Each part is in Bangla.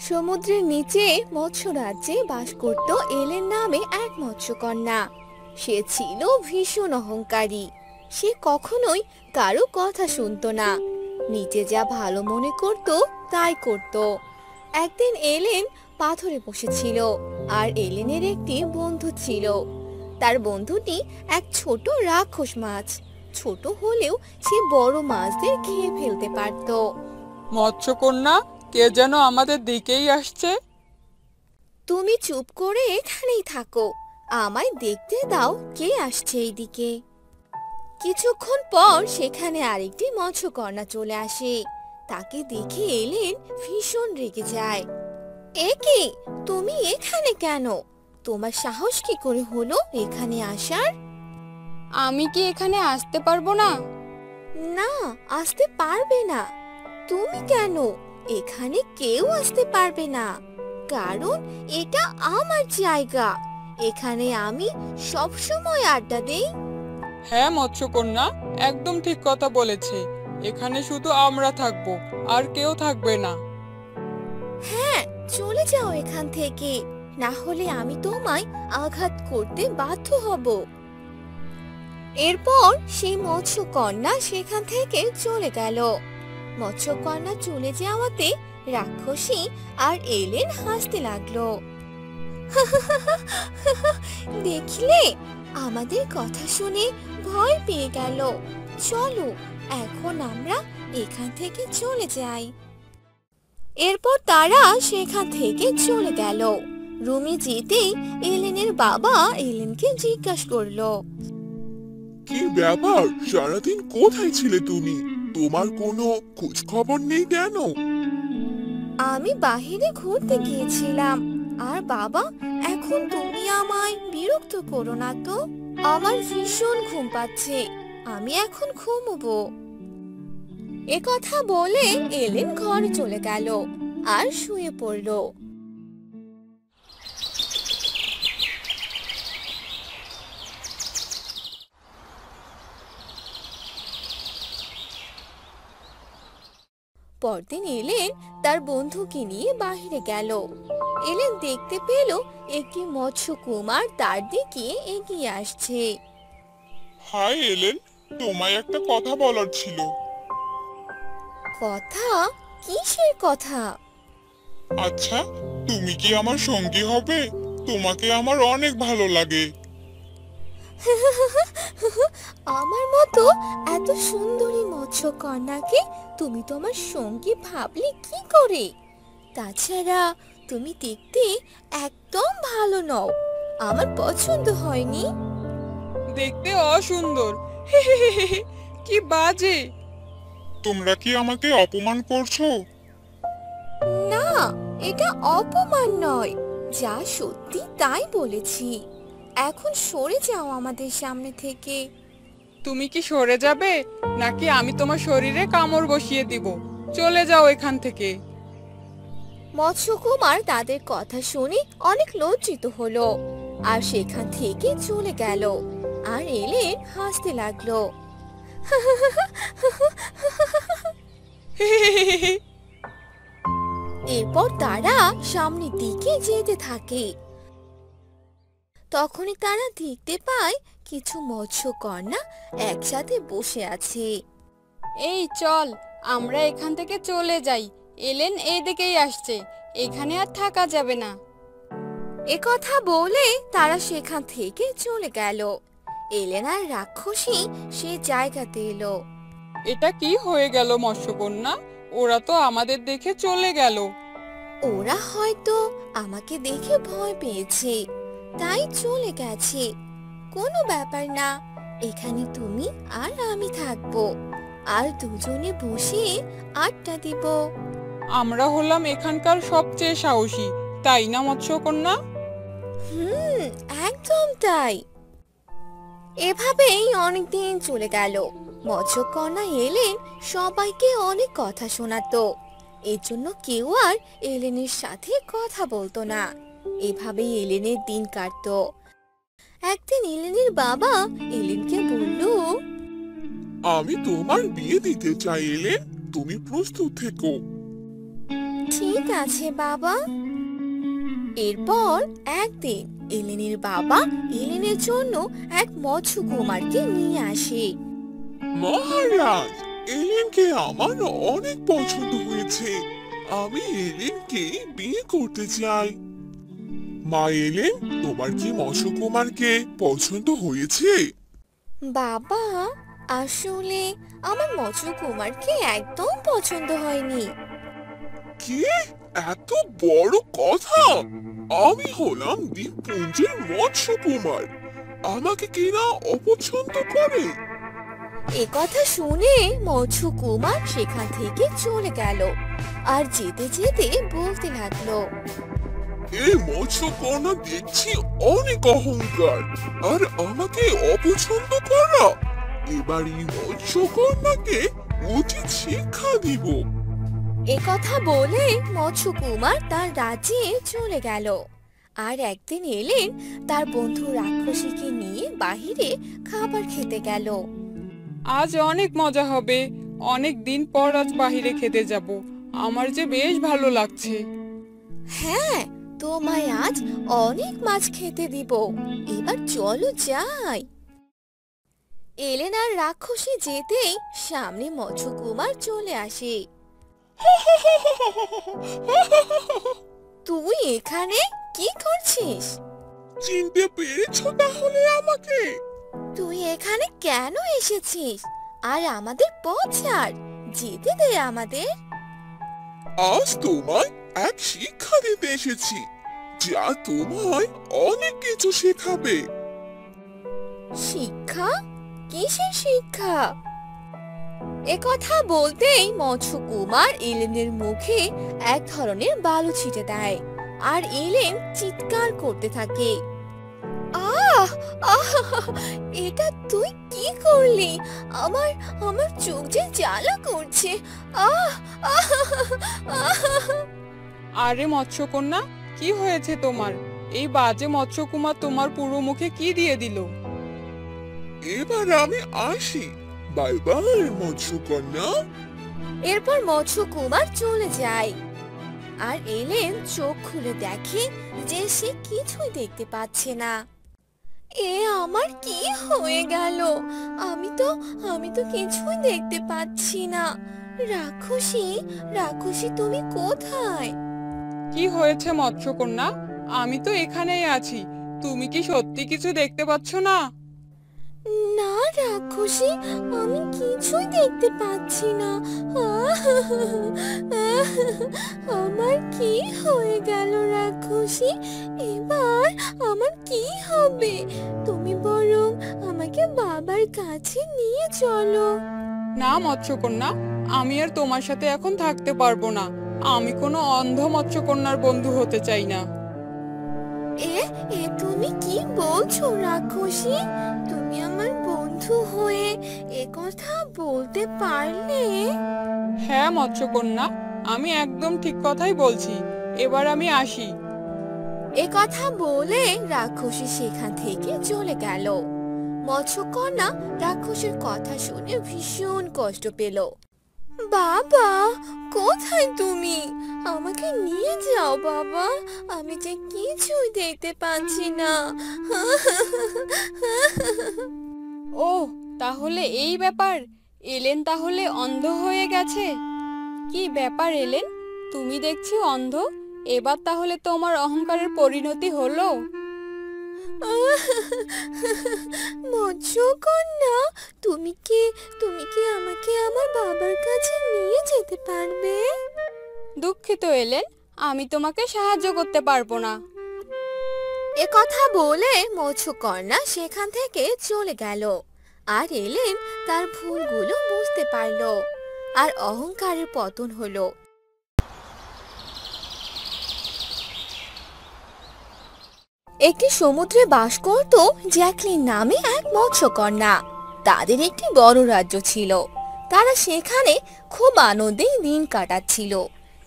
সমুদ্রের নিচে মৎস্য রাজ্যে বাস করত এলেন নামে এক মৎস্যকন্যা। সে ছিল ভীষণ অহংকারী। সে কখনোই কারো কথা শুনতো না, নিজে যা ভালো মনে করত তাই করত। একদিন এলেন পাথরে বসেছিল, আর এলেনের একটি বন্ধু ছিল। তার বন্ধুটি এক ছোট রাক্ষস মাছ। ছোট হলেও সে বড় মাছদের খেয়ে ফেলতে পারত। মৎস্যকন্যা, কে যেন আমাদের দিকেই আসছে। তুমি চুপ করে এখানেই থাকো, আমায় দেখতে দাও কে আসছে এইদিকে। কিছুক্ষণ পর সেখানে আরেকটি মৎস্যকন্যা চলে আসে। তাকে দেখে এলেন ভীষণ রেগে যায়। এ কি, তুমি এখানে কেন? তোমার সাহস কি করে হলো এখানে আসার? আমি কি এখানে আসতে পারবো না? না, আসতে পারবে না। তুমি কেন? এখানে কেউ আসতে পারবে না, কারণ এটা আমার জায়গা। এখানে আমি সব সময় আড্ডা দেই। হ্যাঁ মৎস্যকন্যা, একদম ঠিক কথা বলেছে। এখানে শুধু আমরা থাকবো, আর কেউ থাকবে না। হ্যাঁ, চলে যাও এখান থেকে, না হলে আমি তোমায় আঘাত করতে বাধ্য হব। এরপর সেই মৎস্যকন্যা সেখান থেকে চলে গেল। মৎস্যকন্যা চলে যাওয়াতে রাক্ষসী আর এলেন হাসতে লাগলো। দেখলে, আমাদের কথা শুনে ভয় পেয়ে গেল। চলো, এখন আমরা এখান থেকে চলে যাই। এরপর তারা সেখান থেকে চলে গেল। রুমে যেতেই এলেনের বাবা এলেনকে জিজ্ঞাসা করলো, কি ব্যাপার, সারাদিন কোথায় ছিলে তুমি? তোমার কোনো খোঁজ খবর নেই কেন? আমি বাহিরে ঘুরতে গিয়েছিলাম। আর বাবা, এখন তুমি আমায় বিরক্ত করো না তো। আমার ভীষণ ঘুম পাচ্ছে, আমি এখন ঘুমোবো। এ কথা বলে এলেন ঘরে চলে গেল আর শুয়ে পড়লো। পরদিন এলেন তার বন্ধুকে নিয়ে বাহিরে গেল। এলেন দেখতে পেল একটি মৎস্য কুমার তার দিকে এগিয়ে আসছে। হাই এলেন, তোমায় একটা কথা বলার ছিল। কথা? কিসের কথা? আচ্ছা, তুমি কি আমার সঙ্গী হবে? তোমাকে আমার অনেক ভালো লাগে। আমার মতো এত সুন্দরী মৎস্যকন্যাকে তুমি তোমার সঙ্গী ভাবলে কি করে? তাছাড়া তুমি দেখতে একদম ভালো নও, আমার পছন্দ হয়নি। দেখতে অসুন্দর। কি বাজে! তোমরা কি আমাকে অপমান করছো? না, এটা অপমান নয়, যা সত্যি তাই বলেছি। এখন সরে যাও আমাদের সামনে থেকে। তুমি কি সরে যাবে, নাকি আমি তোমার শরীরে কামড় বসিয়ে দিব? চলে যাও এখান থেকে। মৎস্যকুমার তাদের কথা শুনে অনেক লজ্জিত হলো আর সেখান থেকে চলে গেল। আর এলেন হাসতে লাগলো। এরপর তারা সামনের দিকে যেতে থাকে। তখনই তারা দেখতে পায় কিছু মৎস্যকন্যা একসাথে বসে আছে। এই চল, আমরা এখান থেকে চলে যাই। এলেন এইদিকেই আসছে, এখানে আর থাকা যাবে না। এ কথা বলে তারা সেখান থেকে চলে গেল। এলেন আর রাক্ষসী সে জায়গাতে এলো। এটা কি হয়ে গেল মৎস্যকন্যা? ওরা তো আমাদের দেখে চলে গেল। ওরা হয়তো আমাকে দেখে ভয় পেয়েছে, তাই চলে গেছে। কোনো ব্যাপার না, এখানে তুমি আর আমি থাকবো, আর দুজনে বসে আড্ডা দিব। আমরা হলাম এখানকার সবচেয়ে সাহসী, তাই না মৎস্যকন্যা? হুম, একদম তাই। এভাবেই অনেকদিন চলে গেল। মৎস্যকন্যা এলেন সবাইকে অনেক কথা শোনাতো। এর জন্য কেউ আর এলেনের সাথে কথা বলতো না। এভাবেই এলেনের দিন কাটতো। একদিন এলেনের বাবা এলেনকে বলল, আমি তোমার বিয়ে দিতে চাই এলেন, তুমি প্রস্তুত থেকো। ঠিক আছে বাবা। এরপর একদিন এলেনের বাবা এলেনের জন্য এক মৎস্য কুমারকে নিয়ে আসে। মহারাজ, এলেনকে আমার অনেক পছন্দ হয়েছে। আমি এলেনকে বিয়ে করতে চাই। মা এলেন, তোমার কি মৎস্য কুমারকে পছন্দ হয়েছে? বাবা, আসলে আমার মৎস্য কুমারকে একদম পছন্দ হয়নি। কি, এত বড় কথা? আমি হলাম দ্বীপপুঞ্জের মৎস্য কুমার, আমাকে কিনা অপছন্দ করে? এ কথা শুনে মৎস্য কুমার সেখান থেকে চলে গেল আর যেতে যেতে বলতে লাগলো, এই মৎস্যকন্যা দেখছি অনেক অহংকার, আর আমাকে অপছন্দ করা। এবার এই মৎস্যকন্যাকে উচিত শিক্ষা দিব। এ কথা বলে মৎস্য কুমার তার রাজ্যে চলে গেল। আর একদিন এলেন তার বন্ধু রাক্ষসীকে নিয়ে বাহিরে খাবার খেতে গেল। আজ অনেক মজা হবে। অনেক দিন পর আজ বাইরে খেতে যাব। আমার যে বেশ ভালো লাগছে। হ্যাঁ, তোমায় আজ অনেক মাছ খেতে দিব। এবার চলো যাই। এলেন আর রাক্ষসী যেতেই সামনে মৎস্য কুমার চলে আসে। তুই এখানে কি করছিস? চিনতে পেরেছো তাহলে আমাকে? তুই এখানে কেন এসেছিস? আর আমাদের পথ ছাড়, যেতে দে আমাদের। আজ তোমায় এক শিক্ষা দিতে এসেছি, যা তোমায় অনেক কিছু শেখাবে। শিক্ষা? কিসের শিক্ষা? এ কথা বলতেই মৎস্য কুমার এলেনের মুখে এক ধরনের বালু ছিটে দেয় আর এলেন চিৎকার করতে থাকে। আহ আহ, এটা তুই কি করলি? আমার আমার চোখ যে জ্বালা করছে। আহ আহ, আহ। আরে মৎস্যকন্যা, কি হয়েছে তোমার? এই বাজে মৎস্যকুমার তোমার পুরো মুখে কি দিয়ে দিল? এবার আমি আসি, বাই বাই মৎস্যকন্যা। এরপর মৎস্য কুমার চলে যায় আর এলেন চোখ খুলে দেখে যে সে কিছুই দেখতে পাচ্ছে না। এ আমার কি হয়ে গেল? আমি তো কিছুই দেখতে পাচ্ছি না। রাক্ষসী, রাক্ষসী তুমি কোথায়? কি হয়েছে মৎস্যকন্যা? আমি তো এখানেই আছি। তুমি কি সত্যি কিছু দেখতে পাচ্ছ না? না রাক্ষসী, আমি কিছুই দেখতে পাচ্ছি না। আমার কি হয়ে গেল রাক্ষসী? এবার আমার কি হবে? তুমি বরং আমাকে বাবার কাছে নিয়ে চলো। না মৎস্যকন্যা, আমি আর তোমার সাথে এখন থাকতে পারবো না। আমি কোনো অন্ধ মৎস্যকন্যার বন্ধু হতে চাই না। এ এ তুমি কি বলছো রাক্ষসী? তুমি আমার বন্ধু হয়ে এ কথা বলতে পারলে? হ্যাঁ মৎস্যকন্যা, আমি একদম ঠিক কথাই বলছি। এবার আমি আসি। এ কথা বলে রাক্ষসী সেখান থেকে চলে গেল। মৎস্যকন্যা রাক্ষসীর কথা শুনে ভীষণ কষ্ট পেল। বাবা, কোথায় তুমি? আমাকে নিয়ে যাও বাবা, আমি যে কিছুই দেখতে পাচ্ছি না। ও, তাহলে এই ব্যাপার। এলেন তাহলে অন্ধ হয়ে গেছে। কি ব্যাপার এলেন, তুমি দেখছি অন্ধ। এবার তাহলে তোমার অহংকারের পরিণতি হলো। মৎস্যকন্যা, তুমি কি আমাকে আমার বাবার কাছে নিয়ে যেতে পারবে? দুঃখিত এলেন, আমি তোমাকে সাহায্য করতে পারবো না। এ কথা বলে মৎস্যকন্যা সেখান থেকে চলে গেল আর এলেন তার ভুলগুলো বুঝতে পারলো আর অহংকারের পতন হলো। একটি সমুদ্রে বাস করত জ্যাকলিন নামে এক মৎস্যকন্যা। তাদের একটি বড় রাজ্য ছিল। তারা সেখানে খুব আনন্দে দিন কাটাচ্ছিল।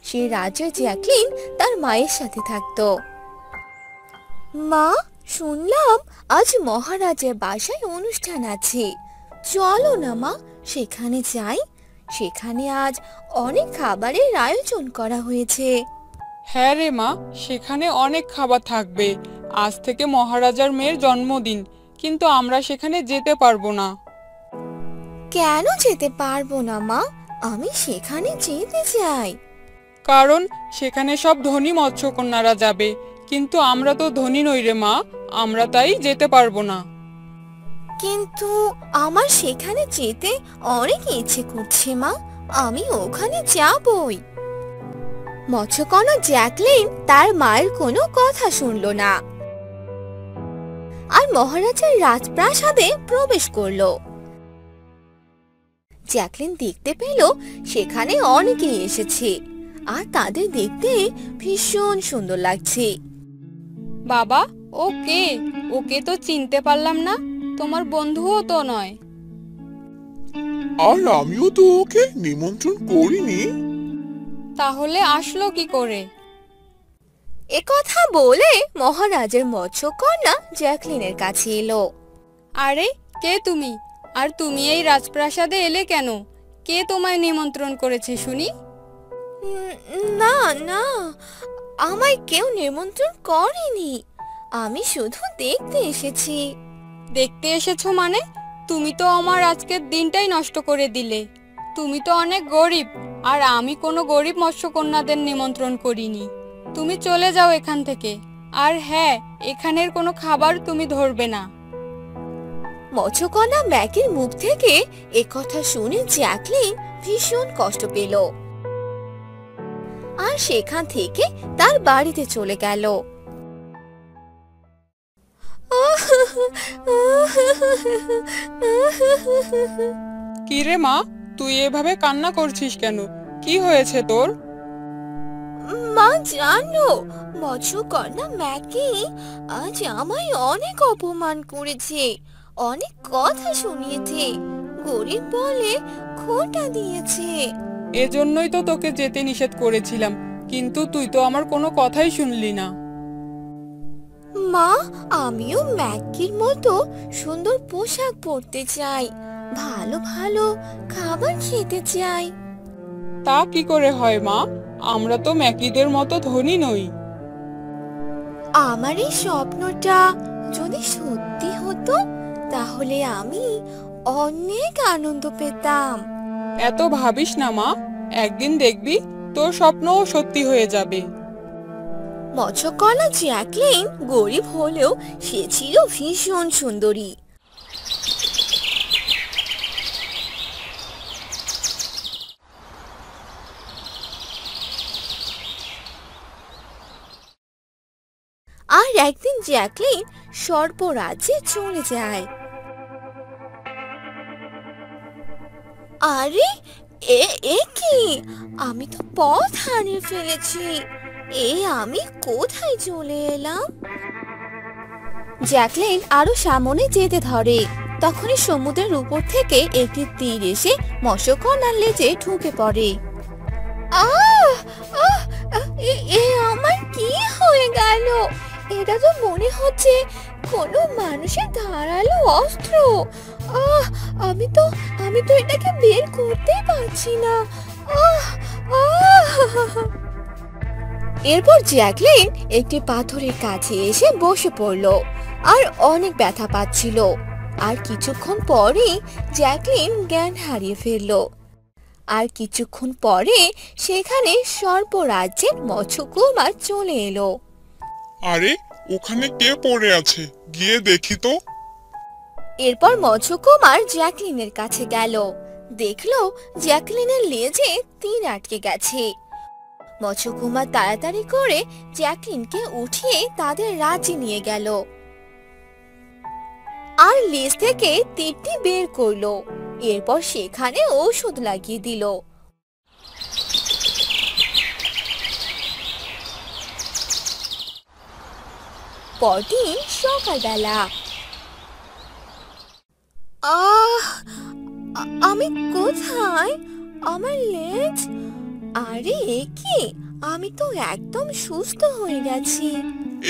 সেই রাজ্যে জ্যাকলিন তার মায়ের সাথে থাকতো। মা, শুনলাম আজ মহারাজের বাসায় অনুষ্ঠান আছে। চলো না মা, সেখানে যাই। সেখানে আজ অনেক খাবারের আয়োজন করা হয়েছে। হ্যাঁ রে মা, সেখানে অনেক খাবার থাকবে। আজ থেকে মহারাজার মেয়ের জন্মদিন, কিন্তু আমরা সেখানে যেতে পারবো না। কেন যেতে পারবো না মা? আমি সেখানে যেতে চাই। কারণ সেখানে সব ধনী মৎস্যকন্যারা যাবে, কিন্তু আমরা তো ধনী নই রে মা, আমরা তাই যেতে পারবো না। কিন্তু আমার সেখানে যেতে অনেক ইচ্ছে করছে মা, আমি ওখানে যাবই। মৎস্যকন্যা জ্যাকলিন তার মায়ের কোনো কথা শুনলো না আর মহারাজার রাজপ্রাসাদে প্রবেশ করলো। জ্যাকলিন দেখতে পেল সেখানে অনেকেই এসেছে আর তাদের দেখতে ভীষণ সুন্দর লাগছে। বাবা, ও কে? ওকে তো চিনতে পারলাম না, তোমার বন্ধুও তো নয়। আর আমিও তো ওকে নিমন্ত্রণ করিনি। তাহলে আসলো কি করে? একথা বলে মহারাজের মৎস্যকন্যা জ্যাকলিনের কাছে এলো। আরে, কে তুমি? আর তুমি এই রাজপ্রাসাদে এলে কেন? কে তোমায় নিমন্ত্রণ করেছে শুনি? না না, আমায় কেউ নিমন্ত্রণ করেনি, আমি শুধু দেখতে এসেছি। দেখতে এসেছো মানে? তুমি তো আমার আজকের দিনটাই নষ্ট করে দিলে। তুমি তো অনেক গরিব, আর আমি কোনো গরিব মৎস্যকন্যাদের নিমন্ত্রণ করিনি। তুমি চলে যাও এখান থেকে। আর হ্যাঁ, এখানের কোনো খাবার তুমি ধরবে না। মৎস্যকন্যা ম্যাকির মুখ থেকে একথা শুনে জ্যাকলিন ভীষণ কষ্ট পেল আর সেখান থেকে তার বাড়িতে চলে গেল। কি রে মা, তুই এভাবে কান্না করছিস কেন? কি হয়েছে তোর? মা জানো, মৎস্যকন্যা ম্যাকি আজ আমায় অনেক অপমান করেছে, অনেক কথা শুনিয়েছে, গরিব বলে খোঁটা দিয়েছে। এজন্যই তো তোকে যেতে নিষেধ করেছিলাম, কিন্তু তুই তো আমার কোনো কথাই শুনলি না। মা, আমিও ম্যাকির মতো সুন্দর পোশাক পরতে চাই, ভালো ভালো খাবার খেতে চাই। তা কি করে হয় মা? আমরা তো ম্যাকিদের মতো ধনী নই। আমার এই স্বপ্নটা যদি সত্যি হতো তাহলে আমি অনেক আনন্দ পেতাম। এত ভাবিস না মা, একদিন দেখবি তোর স্বপ্নও সত্যি হয়ে যাবে। মৎস্যকন্যা জ্যাকলিন গরিব হলেও সে ছিল ভীষণ সুন্দরী। আর একদিন জ্যাকলিন সর্পরাজ্যে চলে যায়। আরে, এ এ কি? আমি তো পথ হারিয়ে ফেলেছি। আমি কোথায় চলে এলাম? জ্যাকলিন আরো সামনে যেতে ধরে, তখনই সমুদ্রের উপর থেকে একটি তীর এসে মৎস্যকন্যার লেজে ঢুকে পড়ে। আহ আহ আমার কি হয়ে গেল? এটা তো মনে হচ্ছে কোনো মানুষের ধারালো অস্ত্র। আহ আমি তো এটাকে বের করতেই পারছি না। আহ আহ এরপর জ্যাকলিন একটি পাথরের কাছে এসে বসে পড়ল আর অনেক ব্যথা পাচ্ছিল। আর কিছুক্ষণ পরেই জ্যাকলিন জ্ঞান হারিয়ে ফেলল। আর কিছুক্ষণ পরে সেখানে সর্পরাজ্যের মৎস্যকুমার চলে এলো। আরে, ওখানে কে পড়ে আছে? গিয়ে দেখি তো। এরপর মৎস্যকুমার জ্যাকলিনের কাছে গেল, দেখলো জ্যাকলিনের লেজে তীর আটকে গেছে। মৎস্যকুমার তাড়াতাড়ি করে জ্যাকলিনকে উঠিয়ে তাদের রাজ্যে নিয়ে গেল আর লেজ থেকে তীরটি বের করলো। এরপর সেখানে ঔষধ লাগিয়ে দিল। পরদিন সকালবেলা। আমি কোথায়? আমার লেজ! আরে এ কি? আমি তো একদম সুস্থ হয়ে গেছি।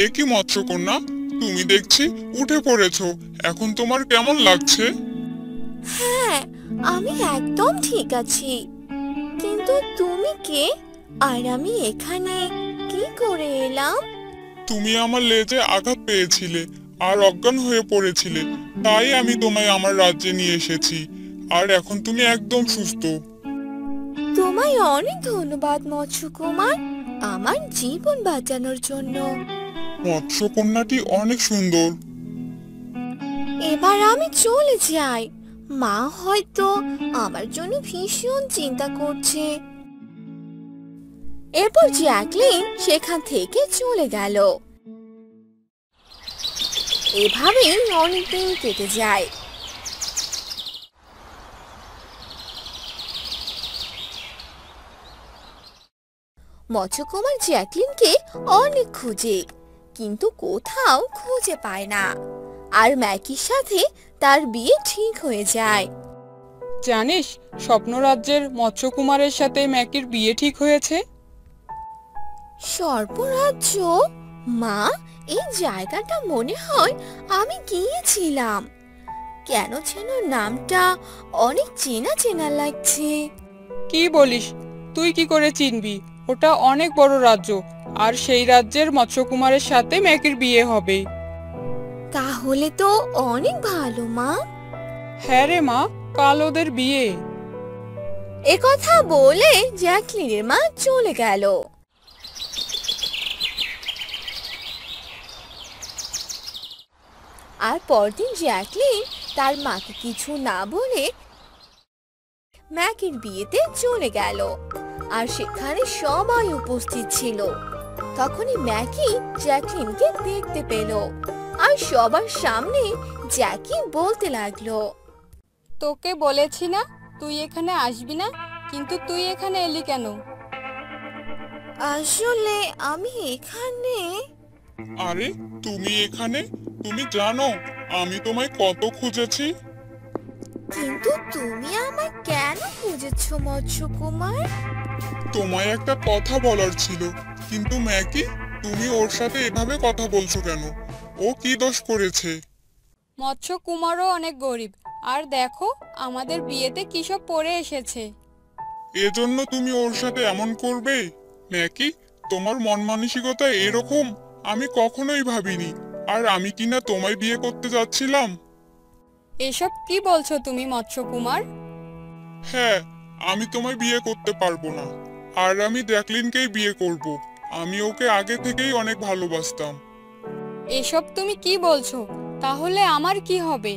এ কি মৎস্যকন্যা, তুমি দেখছি উঠে পড়েছো। এখন তোমার কেমন লাগছে? হ্যাঁ, আমি একদম ঠিক আছি। কিন্তু তুমি কে, আর আমি এখানে কি করে এলাম? তুমি আমার লেজে আঘাত পেয়েছিলে আর অজ্ঞান হয়ে পড়েছিলে, তাই আমি তোমায় আমার রাজ্যে নিয়ে এসেছি। আর এখন তুমি একদম সুস্থ। তোমায় অনেক ধন্যবাদ মৎস্যকুমার, আমার জীবন বাঁচানোর জন্য। মৎস্যকন্যাটি অনেক সুন্দর। এবার আমি চলে যাই, মা হয়তো আমার জন্য ভীষণ চিন্তা করছে। এরপর জ্যাকলিন সেখান থেকে চলে গেল। এভাবেই অনেকদিন কেটে যায়। মৎস্যকুমার জ্যাকলিনকে অনেক খুঁজে, কিন্তু কোথাও খুঁজে পায় না। আর ম্যাকির সাথে তার বিয়ে ঠিক হয়ে যায়। জানিস, স্বপ্নরাজ্যের মৎস্যকুমারের সাথে ম্যাকির বিয়ে ঠিক হয়েছে। সর্পরাজ্য? মা, এই জায়গাটা মনে হয় আমি গিয়েছিলাম। কেন যেন নামটা অনেক চেনা চেনা লাগছে। কি বলিস? তুই কি করে চিনবি? ওটা অনেক বড় রাজ্য, আর সেই রাজ্যের মৎস্যকুমারের সাথে ম্যাকির বিয়ে হবে। তাহলে তো অনেক ভালো মা। হ্যাঁ রে মা, কাল ওদের বিয়ে। একথা বলে জ্যাকলিনের মা চলে গেল। আর পরদিন জ্যাকলিন তার মাকে কিছু না বলে ম্যাকির বিয়েতে চলে গেল। আর সেখানে সবাই উপস্থিত ছিল। তখনই ম্যাকি জ্যাকলিনকে দেখতে পেল, আর সবার সামনে জ্যাকি বলতে লাগলো, তোকে বলেছি না তুই এখানে আসবি না, কিন্তু তুই এখানে এলি কেন? আসলে আমি এখানে। আরে তুমি এখানে? তুমি জানো আমি তোমায় কত খুঁজেছি। কিন্তু তুমি আমায় কেন খুঁজেছো মৎস্যকুমার? তোমায় একটা কথা বলার ছিল। কিন্তু ম্যাকি, তুমি ওর সাথে এভাবে কথা বলছো কেন? ও কি দোষ করেছে? মৎস্যকুমারও অনেক গরিব, আর দেখো আমাদের বিয়েতে কি সব পরে এসেছে। এজন্য তুমি ওর সাথে এমন করবে? ম্যাকি, তোমার মন মানসিকতা এরকম আমি কখনোই ভাবিনি। আর আমি কিনা তোমায় বিয়ে করতে যাচ্ছিলাম। এসব কি বলছো তুমি মৎস্যকুমার? হ্যাঁ, আমি তোমায় বিয়ে করতে পারবো না। আর আমি জ্যাকলিনকেই বিয়ে করব। আমি ওকে আগে থেকেই অনেক ভালোবাসতাম। এসব তুমি কি বলছো? তাহলে আমার কি হবে?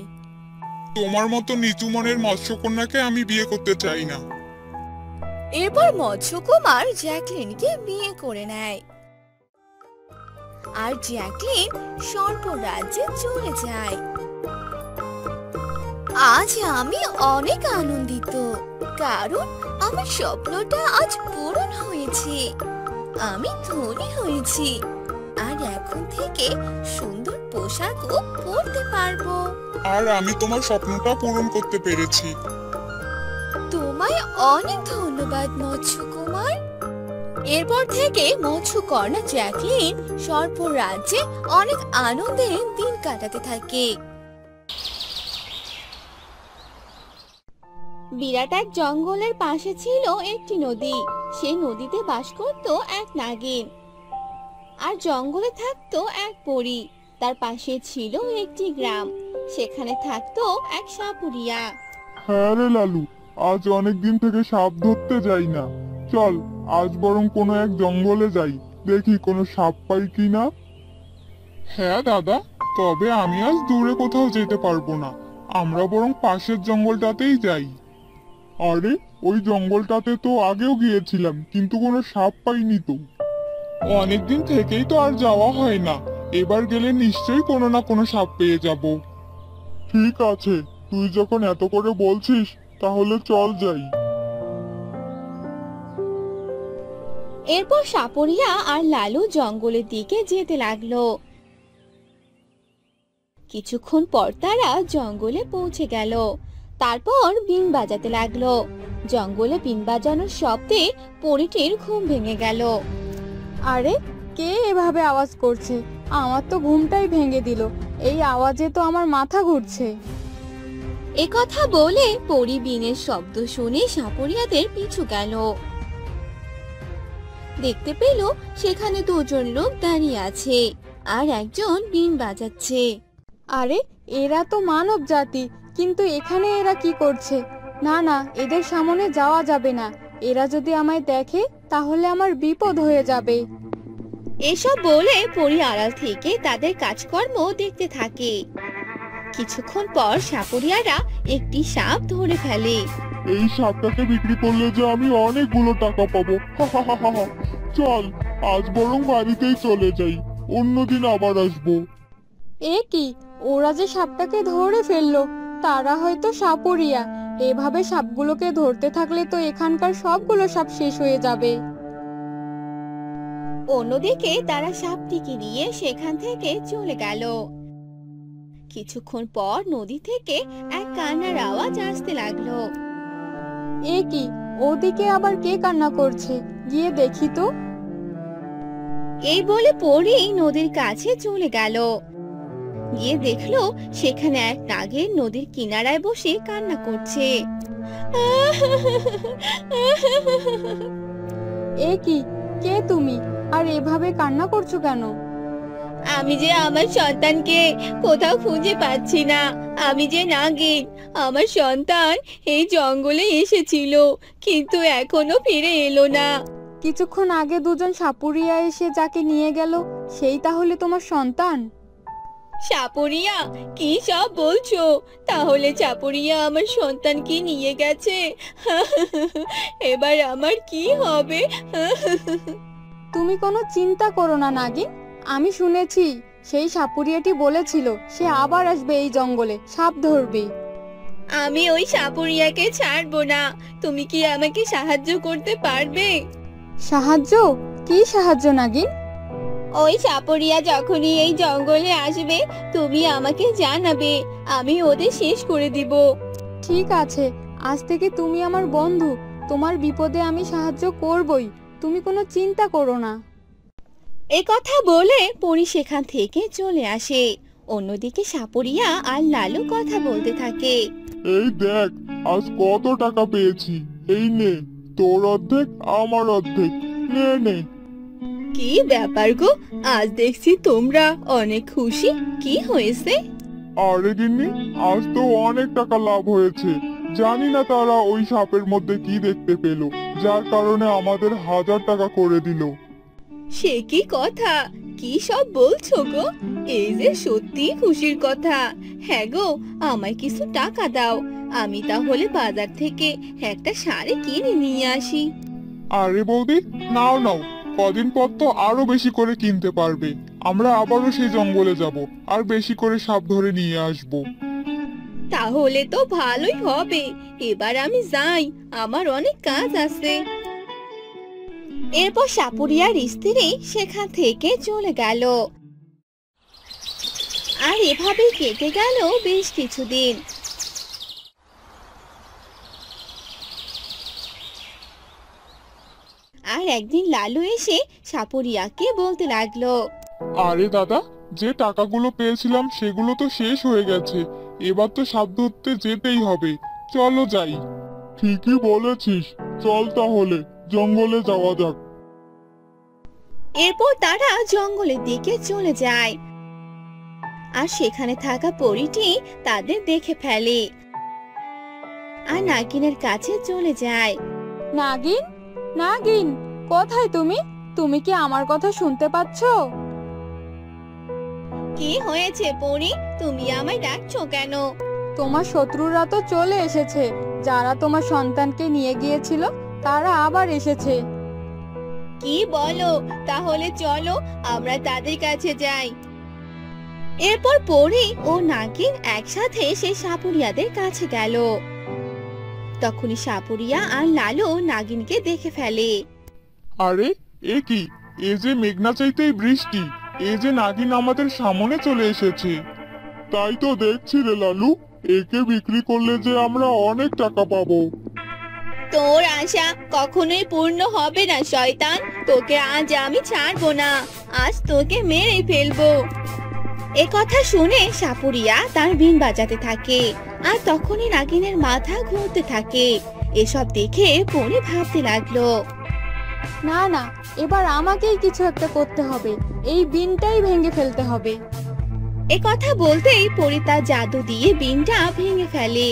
তোমার মতো নিচু মনের মৎস্যকন্যাকে আমি বিয়ে করতে চাই না। এরপর মৎস্যকুমার জ্যাকলিনকে বিয়ে করে নেয়। আর জ্যাকলিন সর্পরাজ্যে চলে যায়। আজ আমি অনেক আনন্দিত, কারণ আমার স্বপ্নটা আজ পূরণ হয়েছে। আমি ধনী হয়েছি, আর এখন থেকে সুন্দর পোশাকও পরতে পারবো। আর আমি তোমার স্বপ্নটা পূরণ করতে পেরেছি। তোমায় অনেক ধন্যবাদ মৎস্যকুমার। এরপর থেকে মৎস্যকন্যা জ্যাকলিন সর্পরাজ্যে অনেক আনন্দের দিন কাটাতে থাকে। বিরাট এক জঙ্গলের পাশে ছিল একটি নদী। সেই নদীতে বাস করত এক নাগিন, আর জঙ্গলে থাকতো এক পরী। তার পাশে ছিল একটি গ্রাম, সেখানে থাকতো এক সাপুরিয়া। হ্যাঁ রে লালু, আজ অনেক দিন থেকে সাপ ধরতে যাই না। চল আজ বরং কোনো এক জঙ্গলে যাই, দেখি কোনো সাপ পাই কিনা। হ্যাঁ দাদা, তবে আমি আজ দূরে কোথাও যেতে পারবো না। আমরা বরং পাশের জঙ্গলটাতেই যাই। আরে ওই জঙ্গলটাতে তো আগেও গিয়েছিলাম, কিন্তু কোনো সাপ পাইনি তো। অনেকদিন থেকেই তো আর যাওয়া হয় না। এবার গেলে নিশ্চয়ই কোনো না কোনো সাপ পেয়ে যাব। ঠিক আছে, তুই যখন এত করে বলছিস তাহলে চল যাই। এরপর সাপুরিয়া আর লালু জঙ্গলের দিকে যেতে লাগলো। কিছুক্ষণ পর তারা জঙ্গলে পৌঁছে গেল। তারপর বিন বাজাতে লাগলো। জঙ্গলে বিন বাজানোর শব্দে পরীটির ঘুম ভেঙে গেল। আরে কে এভাবে আওয়াজ করছে? আমার তো ঘুমটাই ভেঙে দিল। এই আওয়াজে তো আমার মাথা ঘুরছে। এ কথা বলে পরী বিনের শব্দ শুনে সাপুরিয়াদের পিছু গেল। দেখতে পেল সেখানে দুজন লোক দাঁড়িয়ে আছে আর একজন বিন বাজাচ্ছে। আরে এরা তো মানব জাতি, কিন্তু এখানে এরা কি করছে? না না, এদের সামনে যাওয়া যাবে না। এরা যদি আমায় দেখে তাহলে আমার বিপদ হয়ে যাবে। এসব বলে পরী আড়াল থেকে তাদের কাজকর্ম দেখতে থাকে। কিছুক্ষণ পর সাপুরিয়ারা একটি সাপ ধরে ফেলে। এই সাপটাকে বিক্রি করলে যে আমি অনেকগুলো টাকা পাবো। চল আজ বরং বাড়িতেই চলে যাই, অন্যদিন আবার আসবো। এ কি, ওরা যে সাপটাকে ধরে ফেললো! তারা হয়তো সাপুরিয়া। এভাবে সাপগুলোকে ধরতে থাকলে তো এখানকার সবগুলো সাপ শেষ হয়ে যাবে। অন্যদিকে তারা সাপটিকে নিয়ে সেখান থেকে চলে গেল। কিছুক্ষণ পর নদী থেকে এক কান্নার আওয়াজ আসতে লাগলো। এ কি, ওদিকে আবার কে কান্না করছে? গিয়ে দেখি তো। এই বলে পরী নদীর কাছে চলে গেল। গিয়ে দেখলো সেখানে এক নাগের নদীর কিনারায় বসে কান্না করছে। এ কি, কে তুমি? আর এভাবে কান্না করছো কেন? আমি যে আমার সন্তানকে কোথাও খুঁজে পাচ্ছি না। আমি যে নাগিন, আমার সন্তান এই জঙ্গলে এসেছিল, কিন্তু এখনো ফিরে এলো না। কিছুক্ষণ আগে দুজন সাপুরিয়া এসে যাকে নিয়ে গেল, সেই তাহলে তোমার সন্তান? সাপুরিয়া, কি সব বলছো? তাহলে সাপুরিয়া আমার সন্তানকে নিয়ে গেছে। এবার আমার কি হবে? তুমি কোনো চিন্তা করো না নাগিন। আমি শুনেছি সেই সাপুরিয়াটি বলেছিল সে আবার আসবে এই জঙ্গলে সাপ ধরবে। আমি ওই সাপুরিয়াকে ছাড়বো না। তুমি কি আমাকে সাহায্য করতে পারবে? সাহায্য? কি সাহায্য নাগিন? ওই সাপুরিয়া যখনই এই জঙ্গলে আসবে তুমি আমাকে জানাবে, আমি ওদের শেষ করে দিব। ঠিক আছে, আজ থেকে তুমি আমার বন্ধু। তোমার বিপদে আমি সাহায্য করবই, তুমি কোনো চিন্তা করো না। এই কথা বলে পরী সেখান থেকে চলে আসে। অন্যদিকে সাপুরিয়া আর লালু কথা বলতে থাকে। এই দেখ, আজ কত টাকা পেয়েছি। এই নে, তোর অর্ধেক আমার অর্ধেক, নে নে। কি ব্যাপার গো, আজ দেখছি তোমরা অনেক খুশি, কি হয়েছে? আরে গিন্নি, আজ তো অনেক টাকা লাভ হয়েছে। জানি না তারা ওই সাপের মধ্যে কি দেখতে পেল, যার কারণে আমাদের 1000 টাকা করে দিল। সে কি কথা, কি সব বলছো গো? এই যে সত্যি খুশির কথা। হ্যাঁ গো, আমায় কিছু টাকা দাও, আমি তাহলে বাজার থেকে একটা শাড়ি কিনে নিয়ে আসি। আরে বৌদি, নাও নাও, কদিন পর তো আরো বেশি করে কিনতে পারবে। আমরা আবারও সেই জঙ্গলে যাব আর বেশি করে সাপ ধরে নিয়ে আসব। তাহলে তো ভালোই হবে। এবার আমি যাই, আমার অনেক কাজ আছে। এরপর সাপুরিয়ার স্ত্রী সেখান থেকে চলে গেল। আর এভাবে কেটে গেল বেশ কিছুদিন। আর একদিন লালু এসে সাপুরিয়াকে বলতে লাগলো। আরে দাদা, যে টাকাগুলো পেয়েছিলাম সেগুলো তো শেষ হয়ে গেছে। এবার তো সাপ ধরতে যেতেই হবে, চলো যাই। ঠিকই বলেছিস, চল তাহলে জঙ্গলে যাওয়া যাক। এরপর তারা জঙ্গলের দিকে চলে যায়। আর সেখানে থাকা পরীটি তাদের দেখে ফেলে আর নাগিনের কাছে চলে যায়। নাগিন, নাগিন, কোথায় তুমি? তুমি কি আমার কথা শুনতে পাচ্ছো? কি হয়েছে পরী, তুমি আমায় ডাকছো কেন? তোমার শত্রুরা তো চলে এসেছে। যারা তোমার সন্তানকে নিয়ে গিয়েছিল তারা আবার এসেছে। কি বলো? তাহলে চলো আমরা তাদের কাছে যাই। এরপর পরী ও নাগিন একসাথে সেই সাপুরিয়াদের কাছে গেল। তখনই সাপুরিয়া আর লালু নাগিনকে দেখে ফেলে। আরে এ কি, এ যে মেঘনা চাইতেই বৃষ্টি, এ যে নাগিন আমাদের সামনে চলে এসেছে। তাই তো দেখছি রে লালু, একে বিক্রি করলে যে আমরা অনেক টাকা পাবো। তোর আশা কখনোই পূর্ণ হবে না শয়তান, তোকে আজ আমি ছাড়বো না, আজ তোকে মেরে ফেলবো। এ কথা শুনে সাপুরিয়া তার বিন বাজাতে থাকে আর তখনই নাগিনের মাথা ঘুরতে থাকে। এসব দেখে পরি ভাবতে লাগলো, না না, এবার আমাকেই কিছু একটা করতে হবে, এই বিনটাই ভেঙে ফেলতে হবে। এ কথা বলতেই পরি তার জাদু দিয়ে বিনটা ভেঙে ফেলে।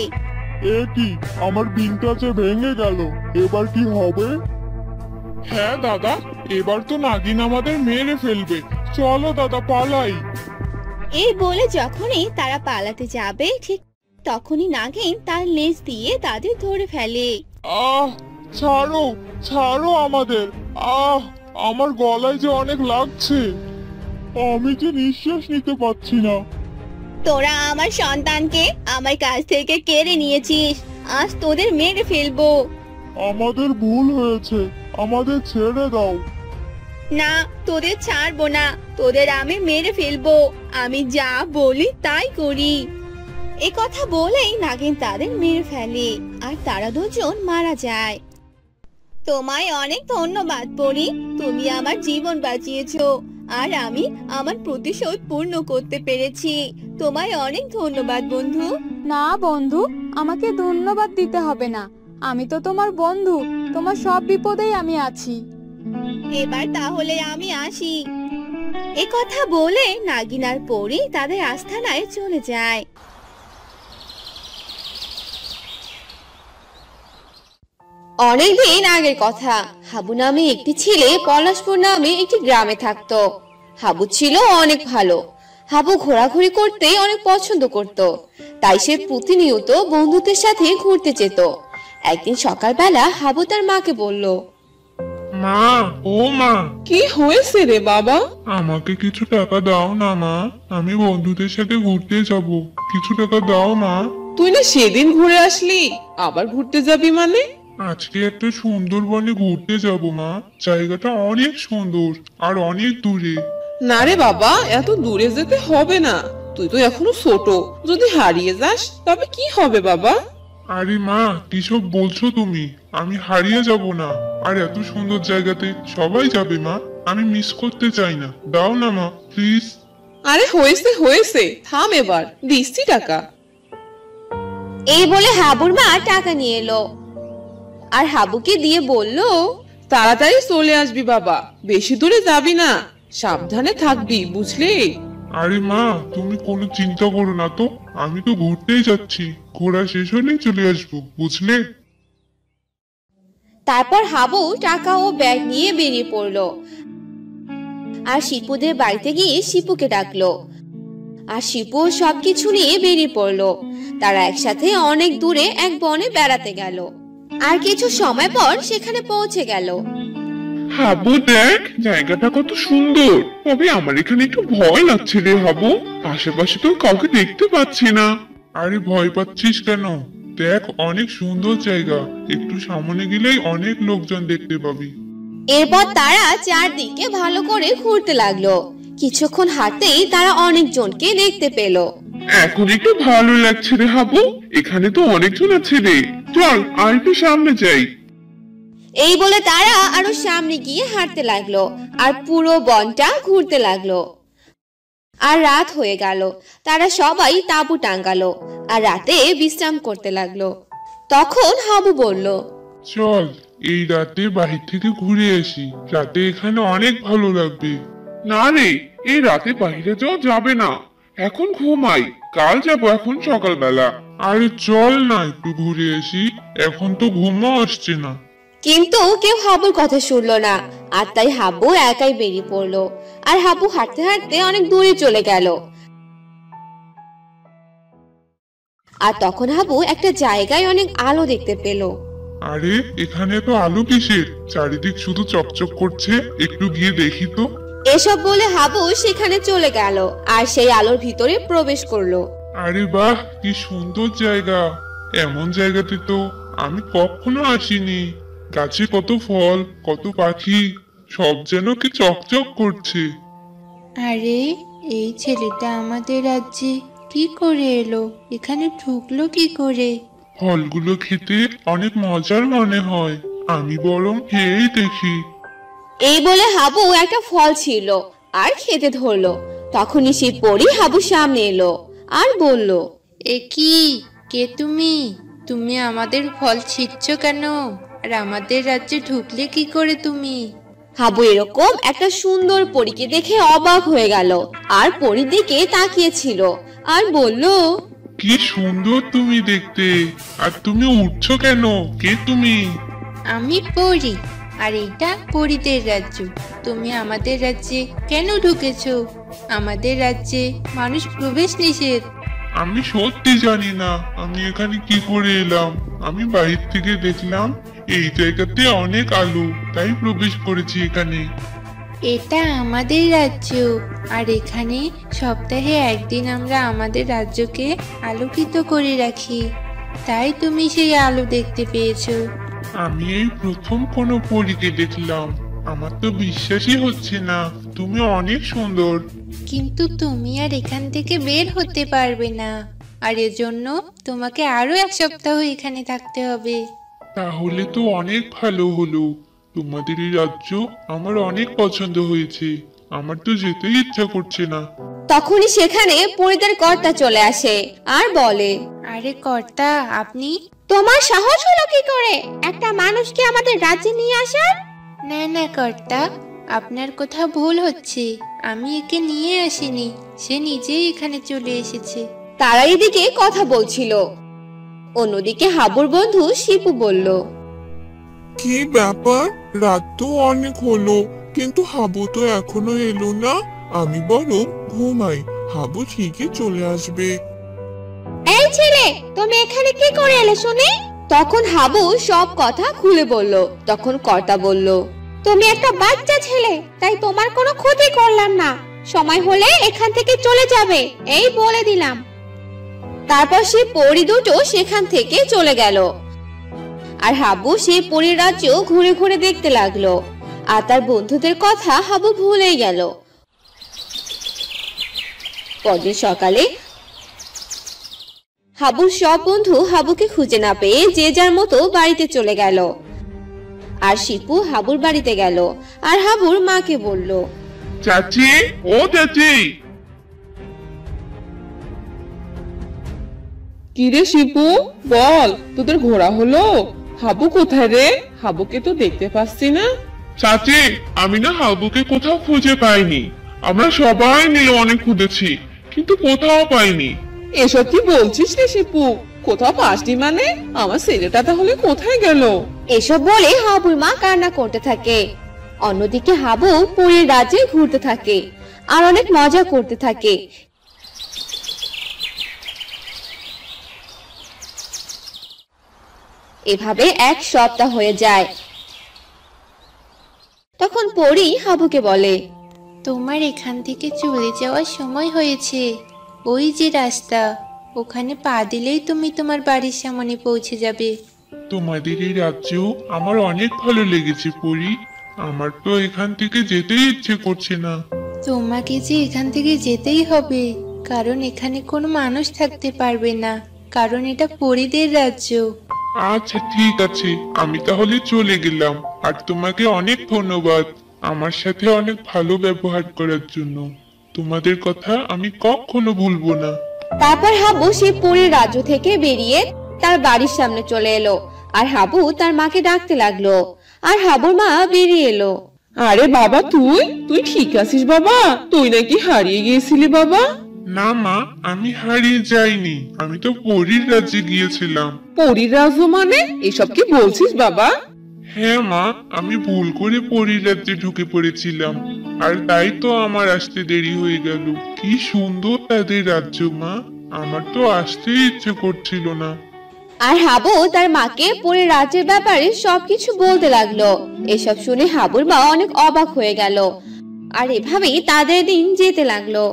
এ কি, আমার বিনটা যে ভেঙে গেল, এবার কি হবে? হ্যাঁ দাদা, এবার তো নাগিন আমাদের মেরে ফেলবে। চলো দাদা, পালাই। এই বলে যখনই তারা পালাতে যাবে ঠিক তখনই নাগিন তার লেজ দিয়ে তাদের ধরে ফেলে। আহ, ছাড়ো ছাড়ো আমাদের। আহ, আমার গলায় যে অনেক লাগছে, আমি যে নিঃশ্বাস নিতে পারছি না। তোরা আমার সন্তানকে আমার কাছ থেকে কেড়ে নিয়েছিস, আজ তোদের মেরে ফেলবো। আমাদের ভুল হয়েছে, আমাদের ছেড়ে দাও। না, তোদের ছাড়বো না, তোদের আমি মেরে ফেলবো। আমি যা বলি তাই করি। এ কথা বলেই নাগিন তাদের মেরে ফেলে আর তারা দুজন মারা যায়। তোমায় অনেক ধন্যবাদ পরি, তুমি আমার জীবন বাঁচিয়েছো আর আমি আমার প্রতিশোধ পূর্ণ করতে পেরেছি। তোমায় অনেক ধন্যবাদ বন্ধু। না বন্ধু, আমাকে ধন্যবাদ দিতে হবে না, আমি তো তোমার বন্ধু, তোমার সব বিপদেই আমি আছি। এবার তাহলে আমি আসি। এ কথা বলে নাগিন আর পরি তাদের আস্তানায় চলে যায়। অনেকদিন আগের কথা, হাবু নামে একটি ছেলে পলাশপুর নামে একটি গ্রামে থাকতো। হাবু ছিল অনেক ভালো। হাবু ঘোরাঘুরি করতে অনেক পছন্দ করত, তাই সে প্রতিনিয়ত বন্ধুদের সাথে ঘুরতে যেত। একদিন সকালবেলা হাবু তার মাকে বলল, মা, ও মা, কি হয়েছে রে বাবা? আমাকে কিছু টাকা দাও না মা, আমি বন্ধুদের সাথে ঘুরতে যাব। কিছু টাকা দাও মা। তুই না সেদিন ঘুরে আসলি, আবার ঘুরতে যাবি মানে? আজকে একটা সুন্দরবনে ঘুরতে যাব মা, জায়গাটা অনেক সুন্দর আর অনেক দূরে। না রে বাবা, এত দূরে যেতে হবে না, তুই তো এখনো ছোট, যদি হারিয়ে যাস তবে কি হবে বাবা? আরে মা, কিসব বলছো তুমি? আমি হারিয়ে যাব না, আর এত সুন্দর জায়গাতে সবাই যাবে মা, আমি মিস করতে চাই না। দাও না মা, প্লিজ। আরে হয়েছে হয়েছে, থাম, এবার দিচ্ছি টাকা। এই বলে হাবুর মা টাকা নিয়ে এলো আর হাবুকে দিয়ে বলল, তাড়াতাড়ি চলে আসবি বাবা, বেশি দূরে যাবি না, সাবধানে থাকবি, বুঝলি? আরে মা, তুমি কোনো চিন্তা করো না তো, আমি তো ঘুরতেই যাচ্ছি, ঘোরা শেষ হলেই চলে আসবো, বুঝলে? তারপর হাবু টাকা ও ব্যাগ নিয়ে বেরিয়ে পড়লো আর শিপুদের বাড়িতে গিয়ে শিপুকে ডাকলো। আর শিপু সবকিছু নিয়ে বেরিয়ে পড়লো। তারা একসাথে অনেক দূরে এক বনে বেড়াতে গেল আর কিছু সময় পর সেখানে পৌঁছে গেল। হাবু দেখ, জায়গাটা কত সুন্দর, তবে আমার এখানে একটু ভয় লাগছে রে হাবু, আশেপাশে তো কাউকে দেখতে পাচ্ছি না। আরে ভয় পাচ্ছিস কেন? দেখ, অনেক সুন্দর জায়গা, একটু সামনে গেলেই অনেক লোকজন দেখতে পাবি। এরপর তারা চারদিকে ভালো করে ঘুরতে লাগলো। কিছুক্ষণ হাঁটতেই তারা অনেকজনকে দেখতে পেল। এখন একটু ভালো লাগছে রে হাবু, এখানে তো অনেকজন আছে রে, চল আর একটু সামনে যাই। এই বলে তারা আরো সামনে গিয়ে হাঁটতে লাগলো আর পুরো বনটা ঘুরতে লাগলো। আর রাত হয়ে গেল, তারা সবাই তাঁবু টাঙ্গালো আর রাতে বিশ্রাম করতে লাগলো। তখন হাবু বলল, চল এই রাতে বাহির থেকে ঘুরে আসি, রাতে এখানে অনেক ভালো লাগবে। না রে, এই রাতে বাইরে যাওয়া যাবে না, এখন ঘুমাই, কাল যাবো এখন সকালবেলা। আরে চল না একটু ঘুরে আসি, এখন তো ঘুমও আসছে না। কিন্তু কেউ হাবুর কথা শুনলো না আর তাই হাবু একাই বেরিয়ে পড়লো। আর হাবু হাঁটতে হাঁটতে অনেক দূরে চলে গেল। আর তখন হাবু একটা জায়গায় অনেক আলো দেখতে পেল। আরে এখানে তো আলো কিসের? চারিদিক শুধু চকচক করছে, একটু গিয়ে দেখি তো। এসব বলে হাবু সেখানে চলে গেল আর সেই আলোর ভিতরে প্রবেশ করলো। আরে বাহ, কি সুন্দর জায়গা, এমন জায়গাতে তো আমি কখনো আসিনি। গাছে কত ফল, কত পাখি, সব যেন কি চকচক করছে। আরে এই ছেলেটা আমাদের রাজ্যে কি করে এলো? এখানে ঢুকলো কি করে? ফলগুলো খেতে অনেক মজার মনে হয়, আমি বরং খেয়েই দেখি। এই বলে হাবু একটা ফল ছিল আর খেতে ধরলো। তখনই সেই পরী হাবুর সামনে এলো আর বলল, এ কি, কে তুমি? তুমি আমাদের ফল ছিঁড়ছ কেন? আর আমাদের রাজ্যে ঢুকলে কি করে তুমি? হাবু এরকম একটা সুন্দর পরীকে দেখে অবাক হয়ে গেল আর পরীর দিকে তাকিয়েছিল আর বলল, কি সুন্দর তুমি দেখতে, আর তুমি উঠছো কেন? কে তুমি? আমি পরী, আর এটা পরীদের রাজ্য। তুমি আমাদের রাজ্যে কেন ঢুকেছো? আমাদের রাজ্যে মানুষ প্রবেশ নিষেধ। আমি সত্যি জানি না আমি এখানে কি করে এলাম। আমি বাইরে থেকে দেখলাম এই জায়গাতে অনেক আলো, তাই প্রবেশ করেছি এখানে। এটা আমাদের রাজ্য, আর এখানে সপ্তাহে একদিন আমরা আমাদের রাজ্যকে আলোকিত করে রাখি, তাই তুমি সেই আলো দেখতে পেয়েছো। আমি এই প্রথম কোনো পরীকে দেখলাম, আমার তো বিশ্বাসই হচ্ছে না। তুমি অনেক সুন্দর। কিন্তু তুমি আর এখান থেকে বের হতে পারবে না, আর এজন্য তোমাকে আরো 1 সপ্তাহ এখানে থাকতে হবে। তাহলে তো অনেক ভালো হলো। তোমাদের এই রাজ্য আমার অনেক পছন্দ হয়েছে। আমার তো যেতেই ইচ্ছা করছে না। তখনই সেখানে পরীদের কর্তা চলে আসে আর বলে, আরে কর্তা, আপনি? তোমার সাহস হলো কি করে একটা মানুষকে আমাদের রাজ্যে নিয়ে আসার? না না কর্তা, আপনার কোথাও ভুল হচ্ছে। আমি একে নিয়ে আসিনি, সে নিজেই এখানে চলে এসেছে। তারা এদিকে কথা বলছিল। অন্যদিকে হাবুর বন্ধু শিপু বলল, কি ব্যাপার, রাত তো অনেক হলো কিন্তু হাবু তো এখনো এলো না। আমি বরং ঘুমাই, হাবু ঠিকই চলে আসবে। এই ছেলে, তুমি এখানে কি করে এলে শুনি? তখন হাবু সব কথা খুলে বলল। তখন কর্তা বলল, তুমি একটা বাচ্চা ছেলে, তাই তোমার কোনো ক্ষতি করলাম না। সময় হলে এখান থেকে চলে যাবে, এই বলে দিলাম। তারপর সেই পরী দুটো সেখান থেকে চলে গেল আর হাবু সেই পরীর রাজ্য ঘুরে ঘুরে দেখতে লাগলো আর তার বন্ধুদের কথা হাবু ভুলেই গেল। পরদিন সকালে হাবুর সব বন্ধু হাবুকে খুঁজে না পেয়ে যে যার মতো বাড়িতে চলে গেল। আর শিপু হাবুর বাড়িতে গেল আর হাবুর মাকে বলল, চাচি, ও চাচি। কিরে শিপু, বল, তোদের ঘোরা হলো? হাবু কোথায় রে? হাবুকে তো দেখতে পাচ্ছি না। চাচি, আমি না হাবুকে কোথাও খুঁজে পাইনি। আমরা সবাই মিলে অনেক খুঁজেছি, কিন্তু কোথাও পাইনি। এসব কি বলছিস রে শিপু? কোথাও পাসনি মানে? আমার ছেলেটা তাহলে কোথায় গেল? এসব বলে হাবুর মা কান্না করতে থাকে। অন্যদিকে হাবু পরীর রাজ্যে ঘুরতে থাকে আর অনেক মজা করতে থাকে। এভাবে 1 সপ্তাহ হয়ে যায়। তখন পরী হাবুকে বলে, তোমার এখান থেকে চলে যাওয়ার সময় হয়েছে। ওই যে রাস্তা, ওখানে পা দিলেই তুমি তোমার বাড়ির সামনে পৌঁছে যাবে। তোমাদের এই রাজ্য আমার অনেক ভালো লেগেছে পরি। আমার তো এখান থেকে যেতেই ইচ্ছে করছে না। তোমাকে যে এখান থেকে যেতেই হবে, কারণ এখানে কোনো মানুষ থাকতে পারবে না, কারণ এটা পরীদের রাজ্য। আচ্ছা ঠিক আছে, আমি তাহলে চলে গেলাম। আর তোমাকে অনেক ধন্যবাদ আমার সাথে অনেক ভালো ব্যবহার করার জন্য। তোমাদের কথা আমি কখনো ভুলবো না। তারপর হাবু সেই পরীর রাজ্য থেকে বেরিয়ে তার বাড়ির সামনে চলে এলো আর হাবু তার মাকে ডাকতে লাগলো আর হাবুর মা বেরিয়ে এলো। আরে বাবা, তুই ঠিক আছিস বাবা? তুই নাকি হারিয়ে গিয়েছিলি বাবা? না মা, আমি হারিয়ে যাইনি, আমি তো পরীর রাজ্যে গিয়েছিলাম। পরীর রাজ্য মানে? এসব কি বলছিস বাবা? হ্যাঁ মা, আমি ভুল করে পরীর রাজ্যে ঢুকে পড়েছিলাম, আর তাই তো আমার আসতে দেরি হয়ে গেল। কি সুন্দর তাদের রাজ্য মা, আমার তো আসতেই ইচ্ছে করছিল না। আর হাবু তার মাকে পরীর রাজ্যের ব্যাপারে সবকিছু বলতে লাগলো। এসব শুনে হাবুর মা অনেক অবাক হয়ে গেল আর এভাবেই তাদের দিন যেতে লাগলো।